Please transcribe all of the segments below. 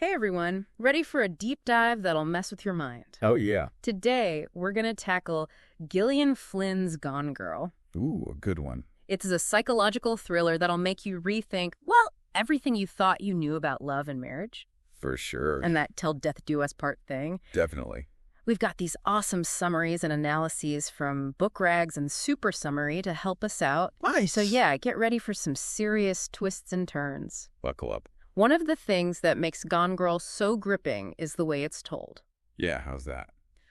Hey everyone, ready for a deep dive that'll mess with your mind? Oh, yeah. Today, we're gonna tackle Gillian Flynn's Gone Girl. Ooh, a good one. It's a psychological thriller that'll make you rethink, well, everything you thought you knew about love and marriage. For sure. And that till death do us part thing. Definitely. We've got these awesome summaries and analyses from Book Rags and Super Summary to help us out. Nice. So yeah, get ready for some serious twists and turns. Buckle up. One of the things that makes Gone Girl so gripping is the way it's told. Yeah, how's that?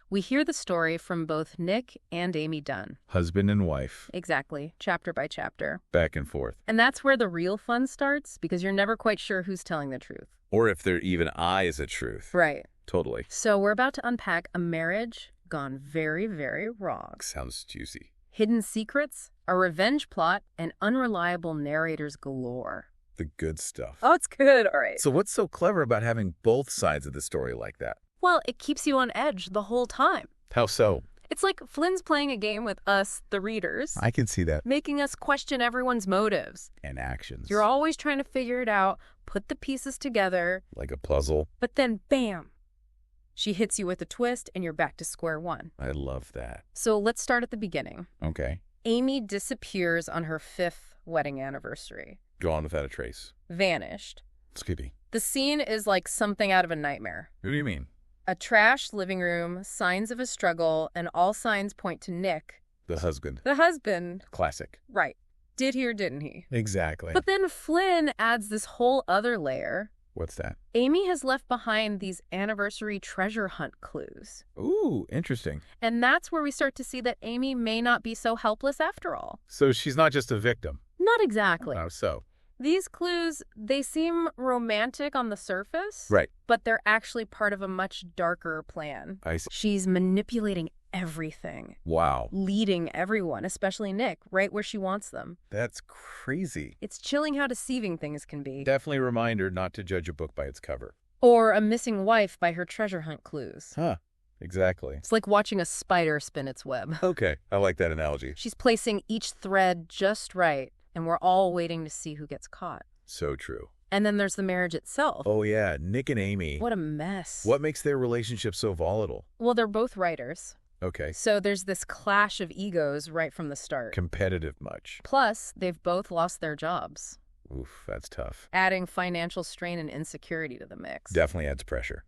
We hear the story from both Nick and Amy Dunn. Husband and wife. Exactly, chapter by chapter. Back and forth. And that's where the real fun starts, because you're never quite sure who's telling the truth. Or if there even is the truth. Right. Totally. So we're about to unpack a marriage gone very, very wrong. Sounds juicy. Hidden secrets, a revenge plot, and unreliable narrators galore. The good stuff. Oh, it's good. All right. So what's so clever about having both sides of the story like that? Well, it keeps you on edge the whole time. How so? It's like Flynn's playing a game with us, the readers, I can see that. making us question everyone's motives. And actions. You're always trying to figure it out, put the pieces together, Like a puzzle. but then bam! She hits you with a twist and you're back to square one. I love that. So let's start at the beginning. Okay. Amy disappears on her 5th wedding anniversary. Gone without a trace. Vanished. Skippy. The scene is like something out of a nightmare. What do you mean? A trashed living room, signs of a struggle, and all signs point to Nick. The husband. The husband. Classic. Right. Did he or didn't he? Exactly. But then Flynn adds this whole other layer. What's that? Amy has left behind these anniversary treasure hunt clues. Ooh, interesting. And that's where we start to see that Amy may not be so helpless after all. So she's not just a victim. Not exactly. How so? These clues, they seem romantic on the surface. Right. But they're actually part of a much darker plan. I see. She's manipulating everything. Wow. Leading everyone, especially Nick, right where she wants them. That's crazy. It's chilling how deceiving things can be. Definitely a reminder not to judge a book by its cover. Or a missing wife by her treasure hunt clues. Huh. Exactly. It's like watching a spider spin its web. Okay. I like that analogy. She's placing each thread just right, and we're all waiting to see who gets caught. So true. And then there's the marriage itself. Oh, yeah. Nick and Amy. What a mess. What makes their relationship so volatile? Well, they're both writers. Okay. So there's this clash of egos right from the start. Competitive much. Plus, they've both lost their jobs, Oof, that's tough. adding financial strain and insecurity to the mix. Definitely adds pressure.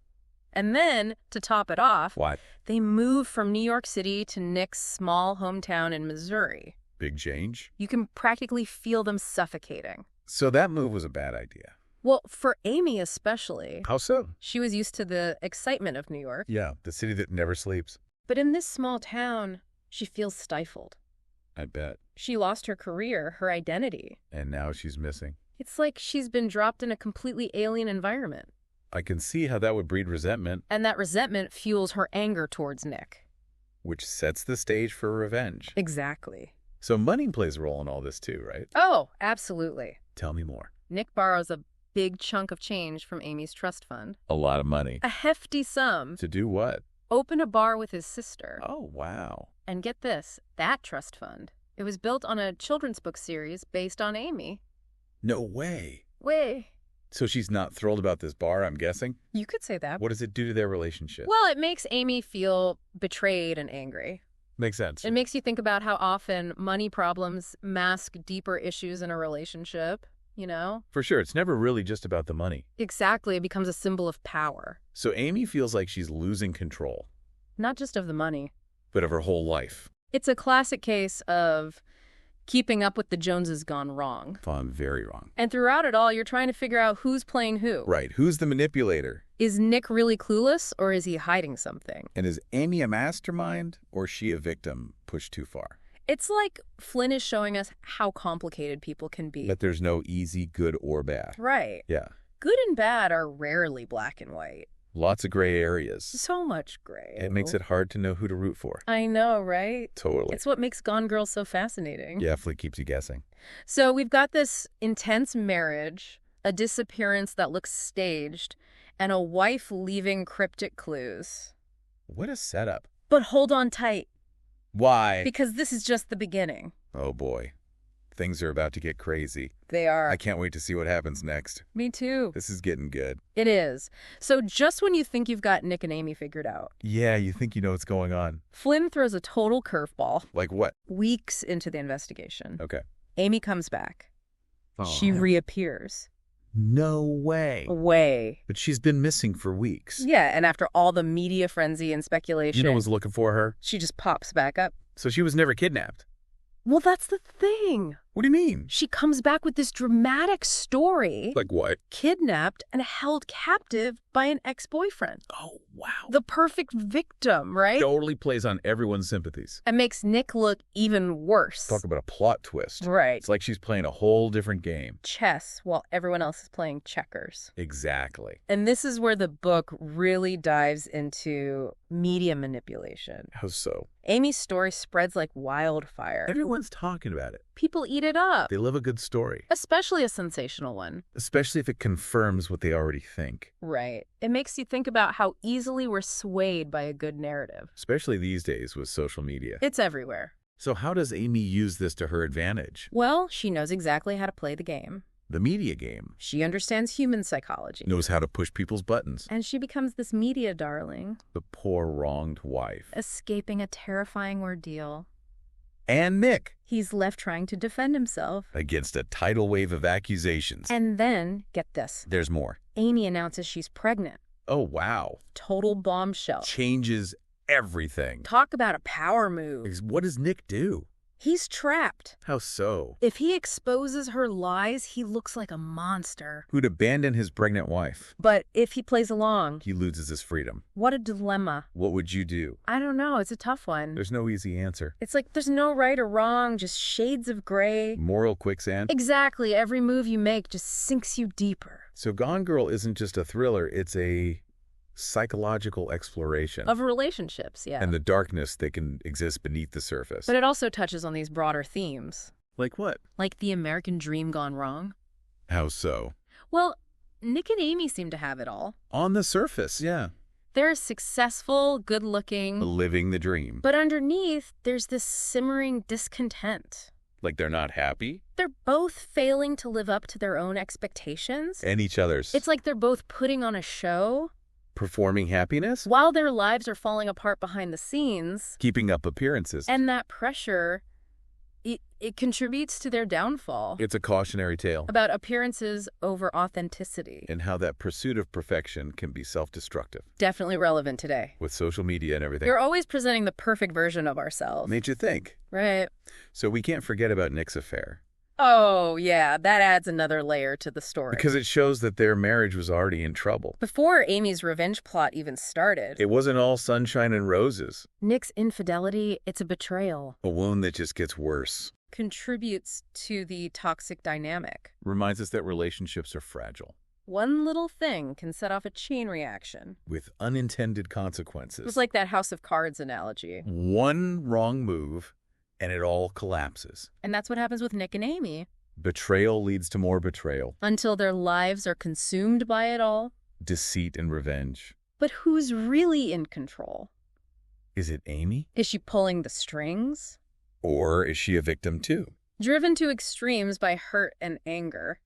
And then, to top it off, What? they move from New York City to Nick's small hometown in Missouri. Big change? You can practically feel them suffocating. So that move was a bad idea. Well, for Amy especially, How so? she was used to the excitement of New York. Yeah, the city that never sleeps. But in this small town, she feels stifled. I bet. She lost her career, her identity. And now she's missing. It's like she's been dropped in a completely alien environment. I can see how that would breed resentment, And that resentment fuels her anger towards Nick. which sets the stage for revenge. Exactly. So money plays a role in all this too, right? Oh, absolutely. Tell me more. Nick borrows a big chunk of change from Amy's trust fund. A lot of money. A hefty sum. To do what? Open a bar with his sister. Oh, wow. And get this, that trust fund. It was built on a children's book series based on Amy. No way. Way. So she's not thrilled about this bar, I'm guessing? You could say that. What does it do to their relationship? Well, it makes Amy feel betrayed and angry. Makes sense. It makes you think about how often money problems mask deeper issues in a relationship, you know? For sure, it's never really just about the money. Exactly, it becomes a symbol of power. So Amy feels like she's losing control, Not just of the money. but of her whole life. It's a classic case of keeping up with the Joneses gone wrong. If I'm very wrong. And throughout it all, you're trying to figure out who's playing who. Right, who's the manipulator? Is Nick really clueless, or is he hiding something? And is Amy a mastermind, or she a victim pushed too far? It's like Flynn is showing us how complicated people can be. That there's no easy good or bad. Right. Yeah, Good and bad are rarely black and white. lots of gray areas. So much gray. It makes it hard to know who to root for. I know, right? Totally. It's what makes Gone Girl so fascinating. Yeah, definitely keeps you guessing. So we've got this intense marriage, a disappearance that looks staged, and a wife leaving cryptic clues. What a setup. But hold on tight, Why? because this is just the beginning. Oh boy. Things are about to get crazy. They are. I can't wait to see what happens next. Me too. This is getting good. It is. So just when you think you've got Nick and Amy figured out, Yeah, you think you know what's going on. Flynn throws a total curveball. Like what? Weeks into the investigation, Okay. Amy comes back. She Oh. reappears. No way. Way. But she's been missing for weeks. Yeah, and after all the media frenzy and speculation, You know what's looking for her? she just pops back up. So she was never kidnapped. Well, that's the thing. What do you mean? She comes back with this dramatic story. Like what? Kidnapped and held captive by an ex-boyfriend. Oh, wow. The perfect victim, right? Totally plays on everyone's sympathies. And makes Nick look even worse. Talk about a plot twist. Right. It's like she's playing a whole different game. Chess while everyone else is playing checkers. Exactly. And this is where the book really dives into media manipulation. How so? Amy's story spreads like wildfire. Everyone's talking about it. People eat it up. They love a good story. Especially a sensational one. Especially if it confirms what they already think. Right. It makes you think about how easily we're swayed by a good narrative. Especially these days with social media. It's everywhere. So how does Amy use this to her advantage? Well, she knows exactly how to play the game. The media game. She understands human psychology. Knows how to push people's buttons. And she becomes this media darling, The poor wronged wife. escaping a terrifying ordeal. And Nick. He's left trying to defend himself. Against a tidal wave of accusations. And then, get this, There's more. Amy announces she's pregnant. Oh, wow. Total bombshell. Changes everything. Talk about a power move. What does Nick do? He's trapped. How so? If he exposes her lies, he looks like a monster. Who'd abandon his pregnant wife? But if he plays along, He loses his freedom. what a dilemma. What would you do? I don't know. It's a tough one. There's no easy answer. It's like there's no right or wrong, just shades of gray. Moral quicksand? Exactly. Every move you make just sinks you deeper. So Gone Girl isn't just a thriller, it's a psychological exploration. Of relationships, yeah. And the darkness that can exist beneath the surface. But it also touches on these broader themes. Like what? Like the American dream gone wrong. How so? Well, Nick and Amy seem to have it all. On the surface, yeah. They're successful, good-looking. Living the dream. But underneath, there's this simmering discontent. Like they're not happy? They're both failing to live up to their own expectations. And each other's. It's like they're both putting on a show. Performing happiness? While their lives are falling apart behind the scenes. Keeping up appearances. And that pressure, it contributes to their downfall. It's a cautionary tale. About appearances over authenticity. And how that pursuit of perfection can be self-destructive. Definitely relevant today. With social media and everything. We're always presenting the perfect version of ourselves. Made you think. Right. So we can't forget about Nick's affair. Oh, yeah, that adds another layer to the story. Because it shows that their marriage was already in trouble. Before Amy's revenge plot even started, It wasn't all sunshine and roses. Nick's infidelity, it's a betrayal, A wound that just gets worse. contributes to the toxic dynamic. Reminds us that relationships are fragile. One little thing can set off a chain reaction. With unintended consequences. It was like that House of Cards analogy. One wrong move, and it all collapses. And that's what happens with Nick and Amy. Betrayal leads to more betrayal. Until their lives are consumed by it all. Deceit and revenge. But who's really in control? Is it Amy? Is she pulling the strings? Or is she a victim too? Driven to extremes by hurt and anger.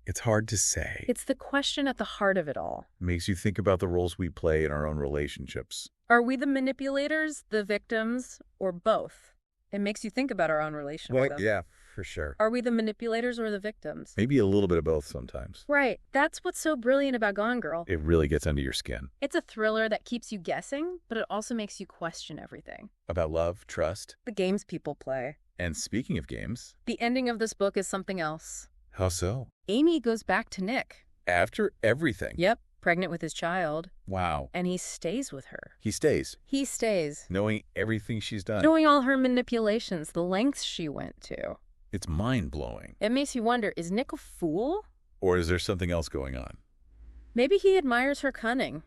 It's hard to say. It's the question at the heart of it all. Makes you think about the roles we play in our own relationships. Are we the manipulators, the victims, or both? It makes you think about our own relationship. yeah, for sure. Are we the manipulators or the victims? Maybe a little bit of both sometimes. Right. That's what's so brilliant about Gone Girl. It really gets under your skin. It's a thriller that keeps you guessing, but it also makes you question everything. About love, trust. The games people play. And speaking of games. The ending of this book is something else. How so? Amy goes back to Nick. After everything. Yep. Pregnant with his child. Wow. And he stays with her. He stays. He stays. Knowing everything she's done. Knowing all her manipulations, the lengths she went to. It's mind-blowing. It makes you wonder, is Nick a fool? Or is there something else going on? Maybe he admires her cunning.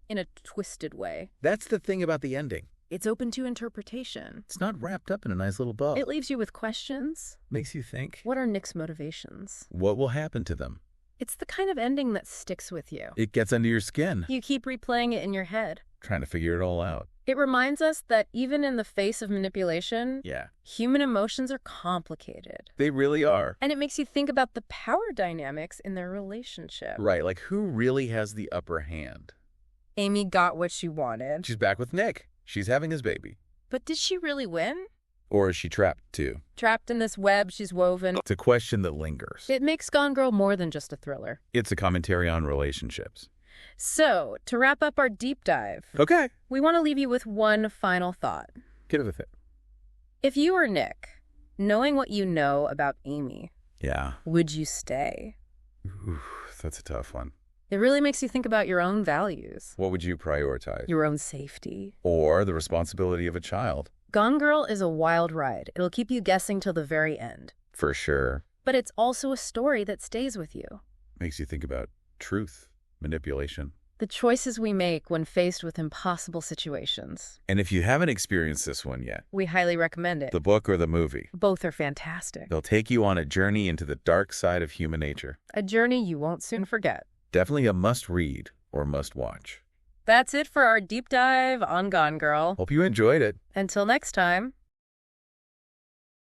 In a twisted way. That's the thing about the ending. It's open to interpretation. It's not wrapped up in a nice little bow. It leaves you with questions. Makes you think. What are Nick's motivations? What will happen to them? It's the kind of ending that sticks with you. It gets under your skin, You keep replaying it in your head. trying to figure it all out. It reminds us that even in the face of manipulation, Yeah. human emotions are complicated. They really are. And it makes you think about the power dynamics in their relationship. Right, like who really has the upper hand? Amy got what she wanted. She's back with Nick. She's having his baby. But did she really win? Or is she trapped too? Trapped in this web she's woven. It's a question that lingers. It makes Gone Girl more than just a thriller. It's a commentary on relationships. So, to wrap up our deep dive, Okay. we want to leave you with one final thought. Get with it. If you were Nick, knowing what you know about Amy, Yeah. would you stay? Ooh, that's a tough one. It really makes you think about your own values, What would you prioritize? your own safety. Or the responsibility of a child? Gone Girl is a wild ride. It'll keep you guessing till the very end. For sure. But it's also a story that stays with you. Makes you think about truth, manipulation. The choices we make when faced with impossible situations. And if you haven't experienced this one yet, We highly recommend it. the book or the movie, Both are fantastic. they'll take you on a journey into the dark side of human nature. A journey you won't soon forget. Definitely a must-read or must-watch. That's it for our deep dive on Gone Girl. Hope you enjoyed it. Until next time.